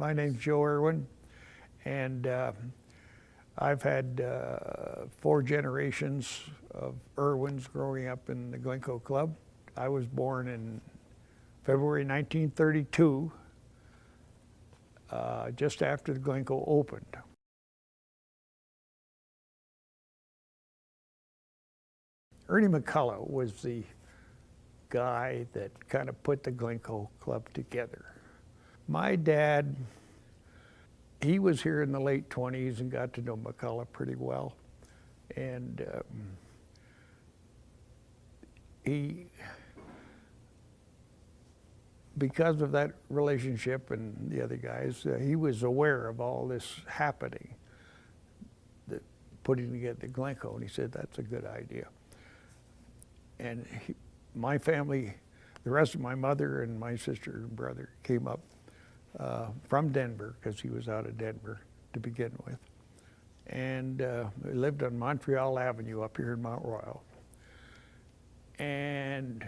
My name's Joe Irwin, and I've had 4 generations of Irwins growing up in the Glencoe Club. I was born in February 1932, just after the Glencoe opened. Ernie McCullough was the guy that kind of put the Glencoe Club together. My dad, he was here in the late 20s and got to know McCullough pretty well. And because of that relationship and the other guys, he was aware of all this happening, putting together the Glencoe, and he said, that's a good idea. And my family, the rest of my mother and my sister and brother came up from Denver, because he was out of Denver to begin with. And we lived on Montreal Avenue up here in Mount Royal. And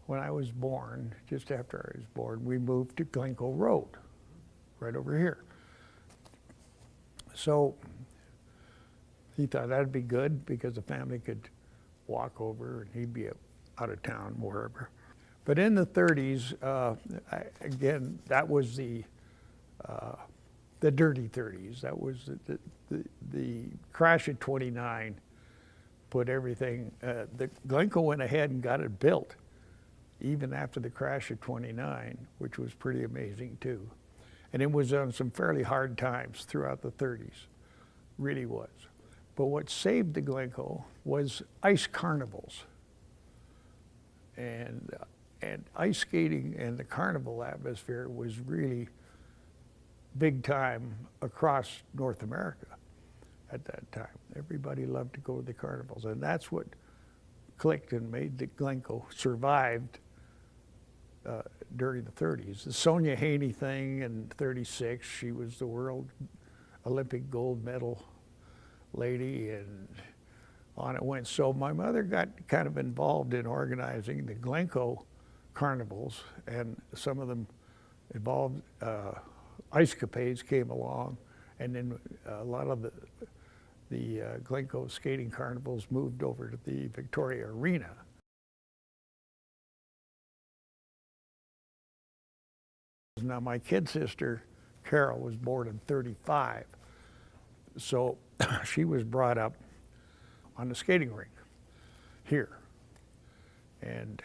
when I was born, just after I was born, we moved to Glencoe Road, right over here. So he thought that'd be good because the family could walk over and he'd be out of town, wherever. But in the 30s, again, that was the dirty 30s. That was the crash of 29 put everything, the Glencoe went ahead and got it built, even after the crash of 29, which was pretty amazing too. And it was on some fairly hard times throughout the 30s, really was. But what saved the Glencoe was ice carnivals. And ice skating and the carnival atmosphere was really big time across North America at that time. Everybody loved to go to the carnivals, and that's what clicked and made the Glencoe survived during the 30s. The Sonia Haney thing in 36, she was the world Olympic gold medal lady, and on it went. So my mother got kind of involved in organizing the Glencoe carnivals, and some of them involved ice capades came along, and then a lot of the Glencoe skating carnivals moved over to the Victoria Arena. Now my kid sister, Carol, was born in 35, so she was brought up on the skating rink here. And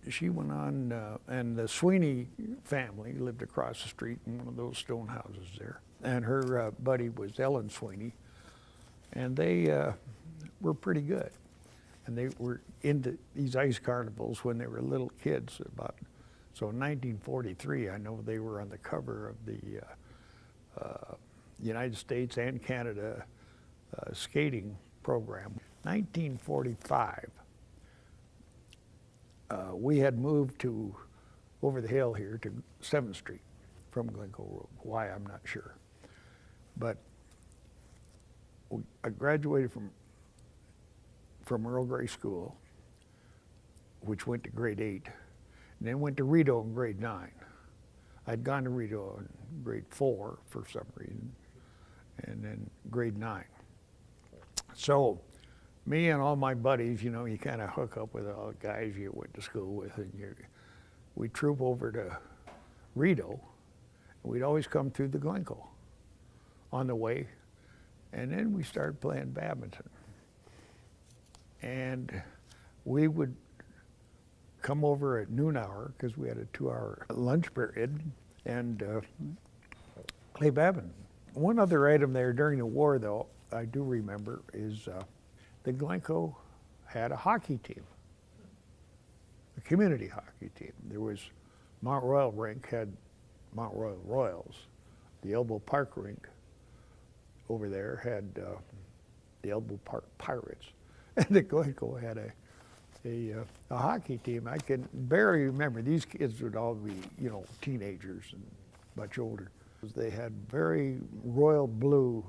she went on, and the Sweeney family lived across the street in one of those stone houses there. And her buddy was Ellen Sweeney, and they were pretty good. And they were into these ice carnivals when they were little kids. So in 1943, I know they were on the cover of the United States and Canada skating program. 1945, we had moved to over the hill here to 7th Street from Glencoe Road. Why, I'm not sure. But I graduated from Earl Grey School, which went to grade 8, and then went to Rideau in grade 9. I'd gone to Rideau in grade 4 for some reason, and then grade 9. So me and all my buddies, you know, you kind of hook up with all the guys you went to school with, and we troop over to Rideau, and we'd always come through the Glencoe on the way, and then we started playing badminton. And we would come over at noon hour, because we had a 2-hour lunch period, and play badminton. One other item there during the war, though, I do remember, is the Glencoe had a hockey team, a community hockey team. There was Mount Royal rink had Mount Royal Royals. The Elbow Park rink over there had the Elbow Park Pirates. And the Glencoe had a hockey team. I can barely remember. These kids would all be, you know, teenagers and much older. They had very royal blue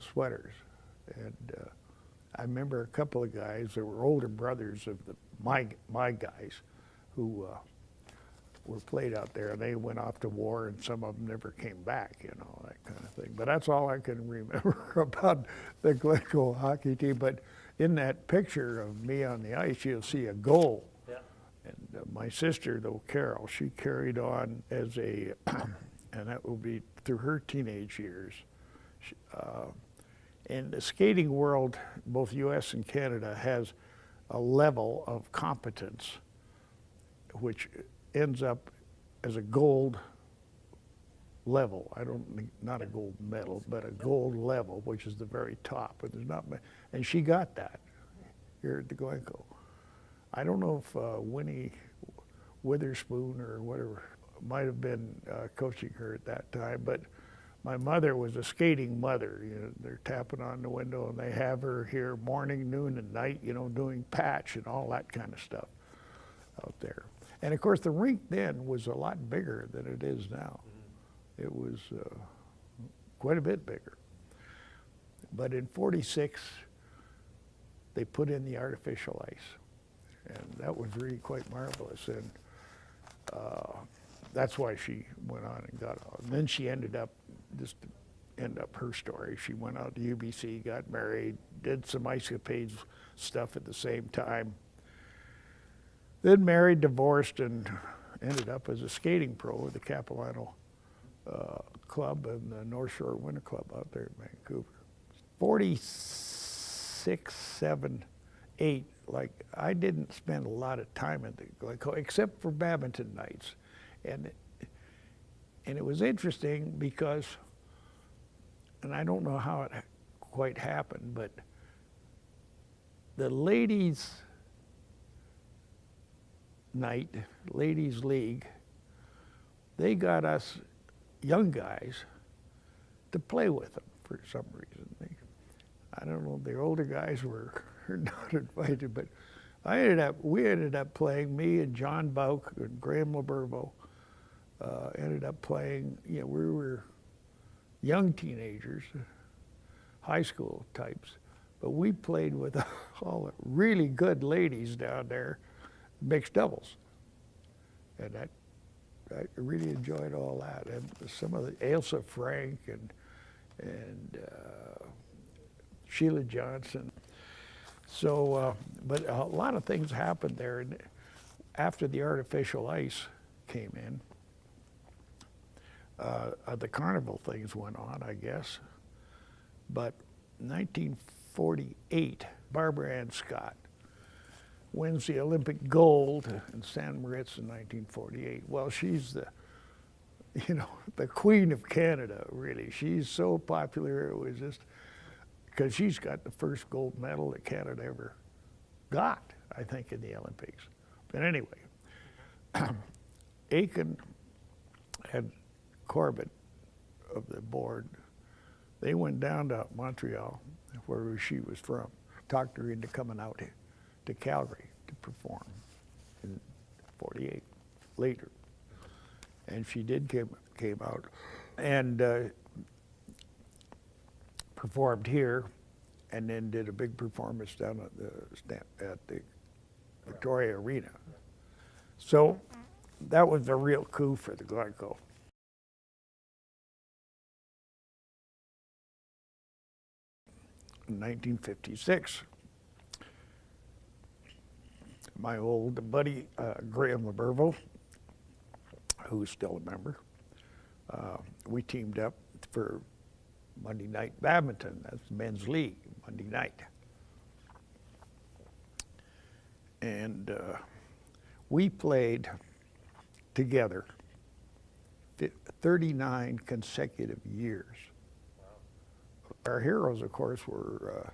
sweaters. And I remember a couple of guys that were older brothers of my guys who were played out there, and they went off to war, and some of them never came back, you know, that kind of thing. But that's all I can remember about the Glencoe hockey team. But in that picture of me on the ice, you'll see a goal. Yeah. And my sister, though, Carol, she carried on as a, and that will be through her teenage years. And the skating world, both U.S. and Canada, has a level of competence which ends up as a gold level. I don't think, not a gold medal, but a gold level, which is the very top. And there's not, and she got that here at the Glencoe. I don't know if Winnie Witherspoon or whatever might have been coaching her at that time, but my mother was a skating mother. You know, they're tapping on the window, and they have her here morning, noon, and night, you know, doing patch and all that kind of stuff out there. And of course, the rink then was a lot bigger than it is now. Mm-hmm. It was quite a bit bigger. But in '46, they put in the artificial ice, and that was really quite marvelous. And that's why she went on and got out. And then she ended up, just to end up her story, she went out to UBC, got married, did some ice capades stuff at the same time. Then married, divorced, and ended up as a skating pro with the Capilano Club and the North Shore Winter Club out there in Vancouver. 46, 7, 8, like I didn't spend a lot of time at the Glencoe except for badminton nights. And it was interesting because, and I don't know how it quite happened, but the ladies' night, ladies' league, they got us young guys to play with them for some reason. I don't know if the older guys were not invited, but we ended up playing, me and John Bauk and Graham Lebervo, ended up playing, you know, we were young teenagers, high school types, but we played with all the really good ladies down there, mixed doubles. And I really enjoyed all that. And some of the Ailsa Frank and Sheila Johnson. So, but a lot of things happened there. And after the artificial ice came in, the carnival things went on, I guess. But 1948, Barbara Ann Scott wins the Olympic gold in San Moritz in 1948. Well, she's the, you know, the queen of Canada, really. She's so popular, it was just, because she's got the first gold medal that Canada ever got, I think, in the Olympics. But anyway, Aiken and Corbett of the board, they went down to Montreal, where she was from, talked her into coming out to Calgary to perform in '48, later. And she did came out and performed here, and then did a big performance down at the Victoria Arena. So that was a real coup for the Glencoe. In 1956, my old buddy Graham Lebervo, who's still a member, we teamed up for Monday night badminton. That's the men's league, Monday night. And we played together 39 consecutive years. Our heroes, of course, were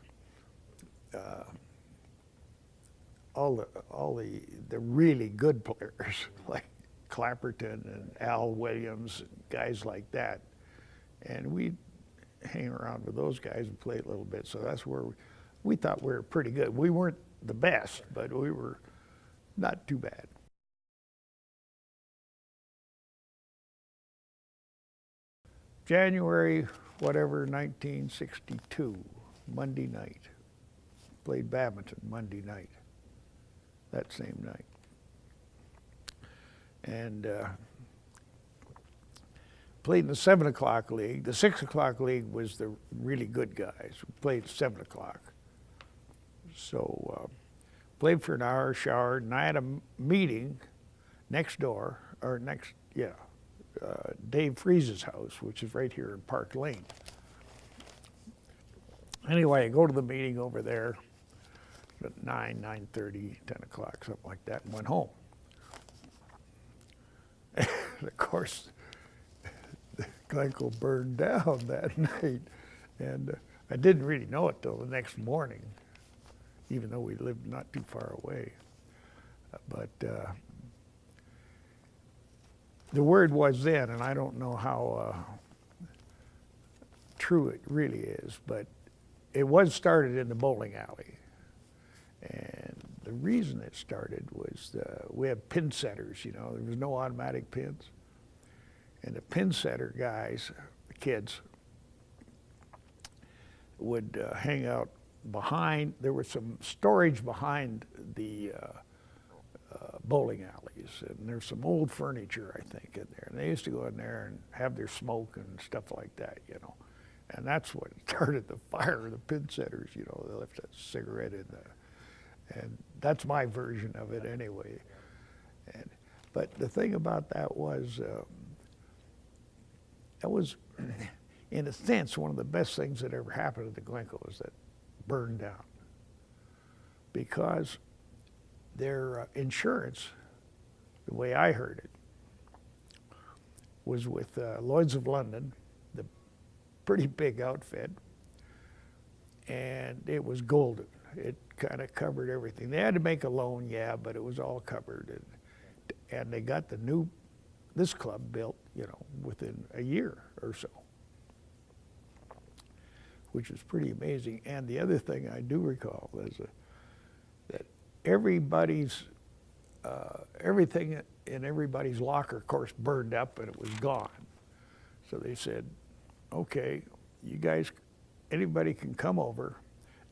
all the really good players, like Clapperton and Al Williams, and guys like that. And we'd hang around with those guys and play a little bit. So that's where we thought we were pretty good. We weren't the best, but we were not too bad. January, whatever, 1962, Monday night. Played badminton Monday night, that same night. and played in the 7 o'clock league. The 6 o'clock league was the really good guys. We played 7 o'clock. So played for an hour, showered, and I had a meeting next door, or Dave Freeze's house, which is right here in Park Lane. Anyway, I go to the meeting over there at 9:30, 10 o'clock, something like that, and went home. And of course, the Glencoe burned down that night, and I didn't really know it till the next morning, even though we lived not too far away. But the word was then, and I don't know how true it really is, but it was started in the bowling alley. And the reason it started was we had pin setters, you know, there was no automatic pins. And the pin setter guys, the kids, would hang out behind, there was some storage behind the bowling alleys, and there's some old furniture, I think, in there. And they used to go in there and have their smoke and stuff like that, you know. And that's what started the fire, the pin setters, you know, they left a cigarette in the, and that's my version of it anyway. And, but the thing about that was, in a sense, one of the best things that ever happened at the Glencoe is that burned down. Because their insurance, the way I heard it, was with Lloyd's of London, the pretty big outfit, and it was golden. It kind of covered everything. They had to make a loan, yeah, but it was all covered. And they got this club built, you know, within a year or so, which is pretty amazing. And the other thing I do recall is that everybody's, everything in everybody's locker, of course, burned up and it was gone. So they said, okay, you guys, anybody can come over,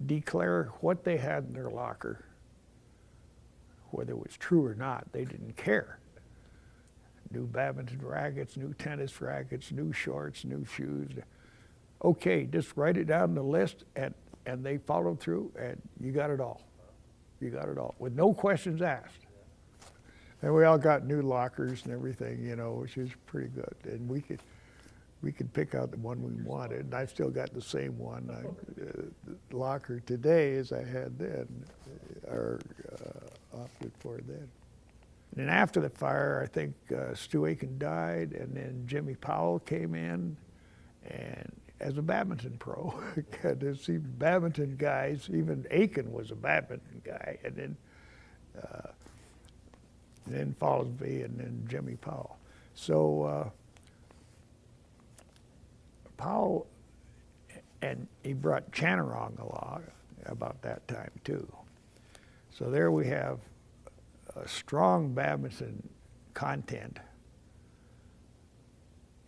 declare what they had in their locker, whether it was true or not, they didn't care. New badminton rackets, new tennis rackets, new shorts, new shoes. Okay, just write it down on the list, and they followed through, and you got it all. You got it all, with no questions asked. And we all got new lockers and everything, you know, which is pretty good. And we could pick out the one we wanted, and I've still got the same one locker today as I had then, or opted for then. And after the fire, I think Stu Aiken died, and then Jimmy Powell came in, and as a badminton pro, to see badminton guys, even Aiken was a badminton guy, and then Fallsby, and then Jimmy Powell. So Powell, and he brought Chanarong along about that time too. So there we have a strong badminton content,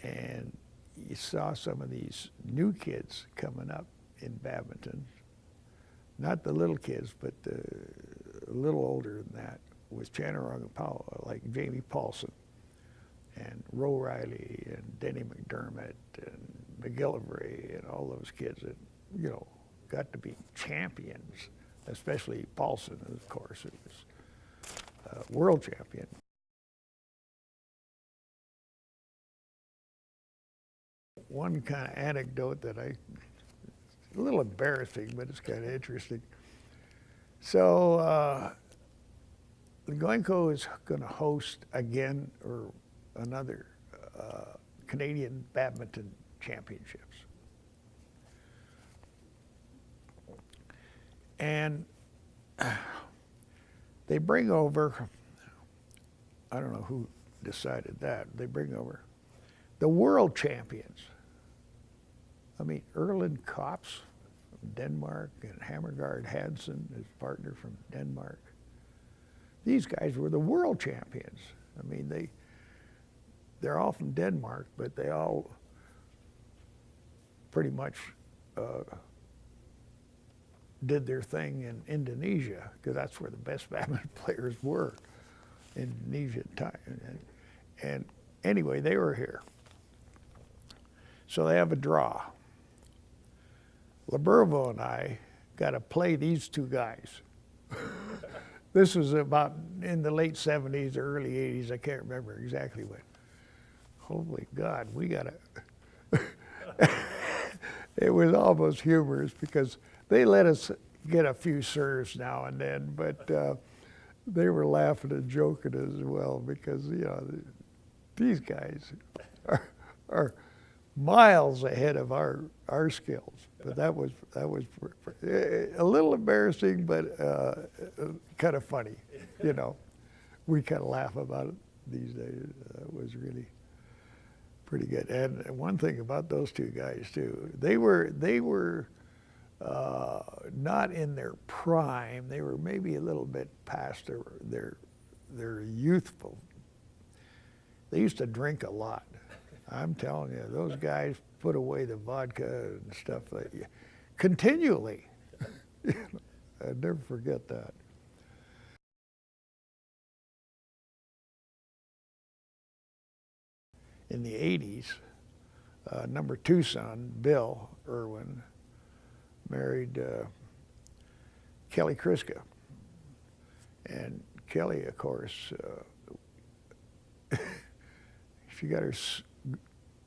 and you saw some of these new kids coming up in badminton, not the little kids, but a little older than that, was Chanarong and Powell, like Jamie Paulson and Roe Riley and Denny McDermott and McGillivray and all those kids that, you know, got to be champions, especially Paulson, of course, who was world champion. One kind of anecdote that a little embarrassing, but it's kind of interesting. So the Glencoe is going to host again, or another Canadian badminton championships. And they bring over, I don't know who decided that, they bring over the world champions. I mean, Erland Kops from Denmark and Hammergaard Hansen, his partner from Denmark. These guys were the world champions. I mean, they're all from Denmark, but they all pretty much did their thing in Indonesia, because that's where the best badminton players were, Indonesia at the time. And anyway, they were here. So they have a draw. Libervo and I got to play these two guys. This was about in the late 70s or early 80s. I can't remember exactly when. Holy God, we got to. It was almost humorous because they let us get a few serves now and then, but they were laughing and joking as well because, you know, these guys are miles ahead of our skills. But that was a little embarrassing, but kind of funny, you know. We kind of laugh about it these days. It was really pretty good. And one thing about those two guys too, they were not in their prime. They were maybe a little bit past their youthful. They used to drink a lot. I'm telling you, those guys put away the vodka and stuff continually. I'd never forget that. In the 80s, number 2 son, Bill Irwin, married Kelly Kriska. And Kelly, of course, she got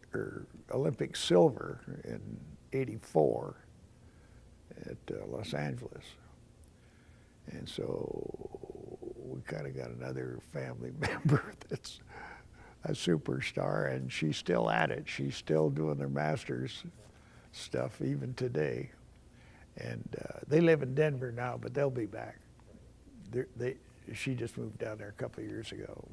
her Olympic silver in '84 at Los Angeles. And so we kind of got another family member that's a superstar, and she's still at it. She's still doing their master's stuff even today. And they live in Denver now, but they'll be back. She just moved down there a couple of years ago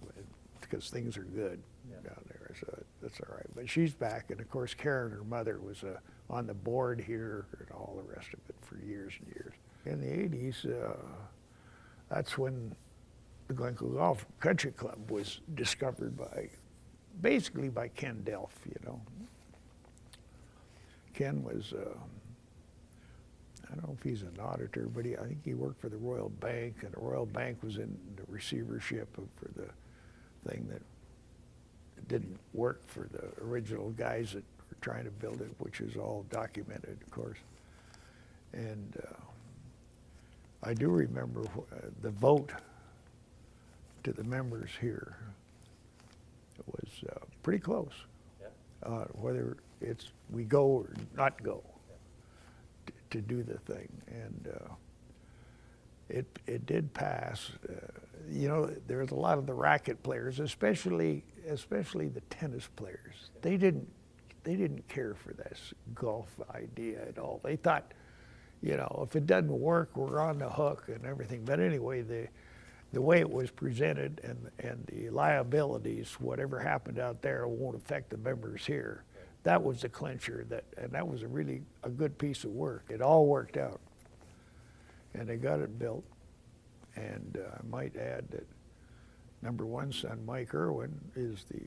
because things are good down there, so that's all right. But she's back, and of course Karen, her mother, was on the board here and all the rest of it for years and years. In the 80s, that's when the Glencoe Golf Country Club was discovered basically by Ken Delph, you know. Ken was, I don't know if he's an auditor, but I think he worked for the Royal Bank, and the Royal Bank was in the receivership for the thing that didn't work for the original guys that were trying to build it, which is all documented, of course. And I do remember the vote to the members here. It was pretty close, whether we go or not go to do the thing. And it did pass. You know, there's a lot of the racket players, especially the tennis players. They didn't care for this golf idea at all. They thought, you know, if it doesn't work, we're on the hook and everything. But anyway, the way it was presented and the liabilities, whatever happened out there won't affect the members here. That was the clincher, and that was really a good piece of work. It all worked out. And they got it built. And I might add that number 1 son, Mike Irwin, is the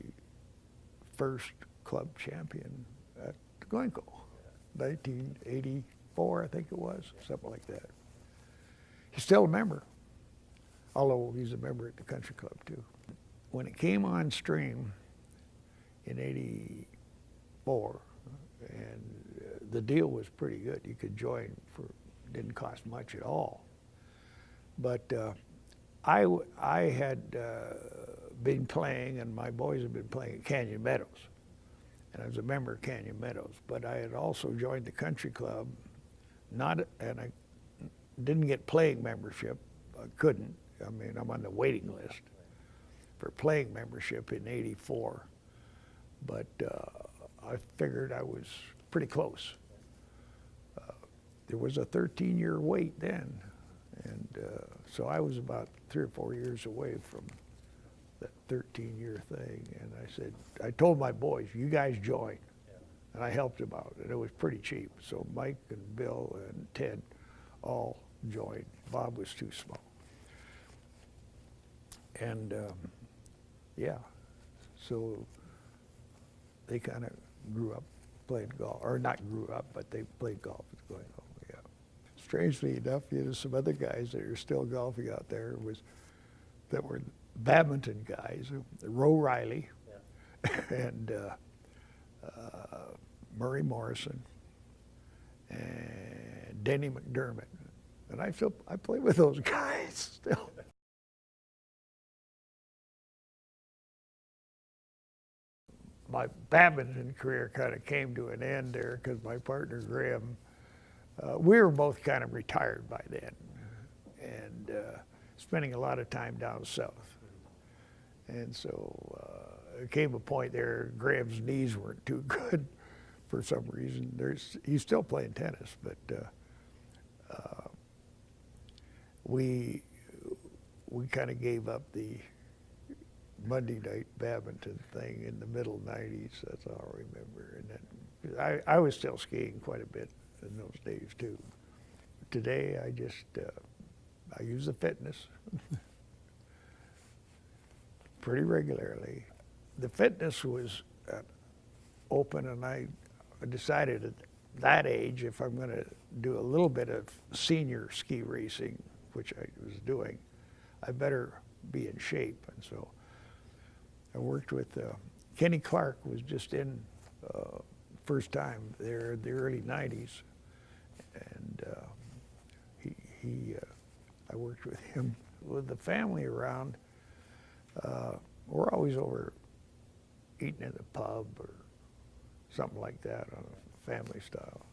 first club champion at Glencoe, 1984, I think it was, something like that. He's still a member, although he's a member at the country club too. When it came on stream in '84, and the deal was pretty good. You could join didn't cost much at all. But I had been playing, and my boys had been playing at Canyon Meadows, and I was a member of Canyon Meadows. But I had also joined the country club, and I didn't get playing membership. I couldn't. I mean, I'm on the waiting list for playing membership in '84, but I figured I was pretty close. There was a 13-year wait then, and so I was about 3 or 4 years away from that 13-year thing. And I told my boys, you guys join. And I helped them out, and it was pretty cheap. So Mike and Bill and Ted all joined. Bob was too small. And yeah, so they kind of grew up playing golf, or not grew up, but they played golf at Glencoe. Yeah. Strangely enough, you know, some other guys that are still golfing out there that were badminton guys. Roe Riley, and Murray Morrison and Denny McDermott. And I play with those guys still. My badminton career kind of came to an end there because my partner Graham, we were both kind of retired by then, and spending a lot of time down south. And so it came a point there, Graham's knees weren't too good for some reason. He's still playing tennis, but we kind of gave up the Monday night badminton thing in the middle 90s. That's all I remember. And then I was still skiing quite a bit in those days too. Today I just I use the fitness pretty regularly. The fitness was open, and I decided at that age, if I'm going to do a little bit of senior ski racing, which I was doing, I better be in shape. And so I worked with Kenny Clark was just in first time there in the early 90s, and I worked with him. With the family around, we're always over eating in the pub or something like that on a family style.